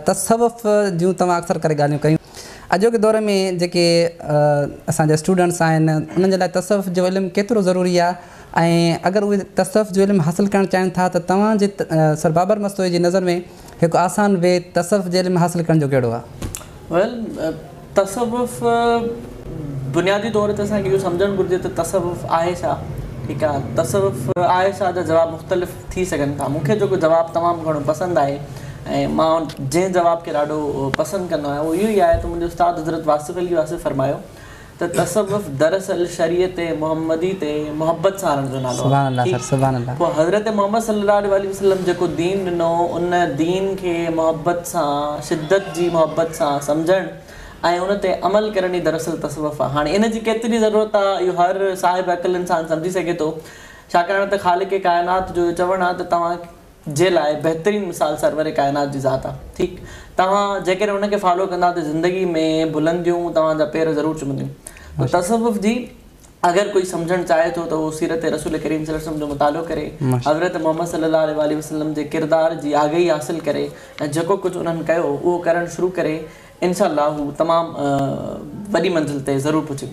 तसव्वुफ़ जूं तव्हां अक्सर करे ॻाल्हियूं कयूं। अॼोके दौर में जेके असांजा स्टूडेंट्स आहिनि उन्हनि जे लाइ तसव्वुफ़ जो इल्मु केतिरो ज़रूरी आहे, ऐं अगरि उहे तसव्वुफ़ जो इल्मु हासिलु करणु चाहिनि था त तव्हांजे सर बाबर मस्तोई जी नज़र में हिकु आसान वे तसव्वुफ़ जो इल्मु हासिलु करण जो कहिड़ो आहे? तसव्वुफ़ बुनियादी तौर ते असांखे इहो सम्झणु घुरिजे त तसव्वुफ़ आहे छा। ठीकु आहे, तसव्वुफ़ आहे छा जा जवाब मुख़्तलिफ़ थी सघनि था। मूंखे जेको जवाबु तमामु घणो पसंदि आहे ऐं मां जंहिं जवाब खे ॾाढो पसंदि कंदो आहियां उहो इहो ई आहे त मुंहिंजो उस्ताद हज़रत वासिफ़ अली वासिफ़ फरमायो त तसव्वुफ़ दरअसल शरीयत मुहम्मदी ते मुहबत सां हणण जो नालो आहे। पोइ हज़रत मोहम्मद सल्लल्लाहु अलैहि वसल्लम जेको दीन ॾिनो उन दीन खे मुहबत सां, शिद्दत जी मुहबत सां सम्झणु ऐं उन ते अमल करण ई दरअसल तसव्वुफ़ आहे। हाणे इन जी केतिरी ज़रूरत आहे इहो हर साहिब अक़ल इंसान सम्झी सघे थो, छाकाणि त ख़ालिक़ काइनात जो चवणु आहे त तव्हां जे लाइ बहितरीनु मिसाल सरवर काइनात जी ज़ात आहे। ठीकु, तव्हां जेकॾहिं उनखे फॉलो कंदा त ज़िंदगी में बुलंदियूं तव्हांजा पेर ज़रूरु चुमंदियूं। तसव्वुफ़ जी अगर कोई समझण चाहे तो वो सीरत रसूल करीम सल्लल्लाहु अलैहि वसल्लम जो मुतालो करे, हज़रत मोहम्मद सल्लल्लाहु अलैहि वसल्लम जे किरदार जी आगाही हासिल करे ऐं जेको कुछ उन्हनि कयो उहो करणु शुरू करे, इंशाअल्लाह हू तमामु वॾी मंज़िल ते ज़रूरु पहुची।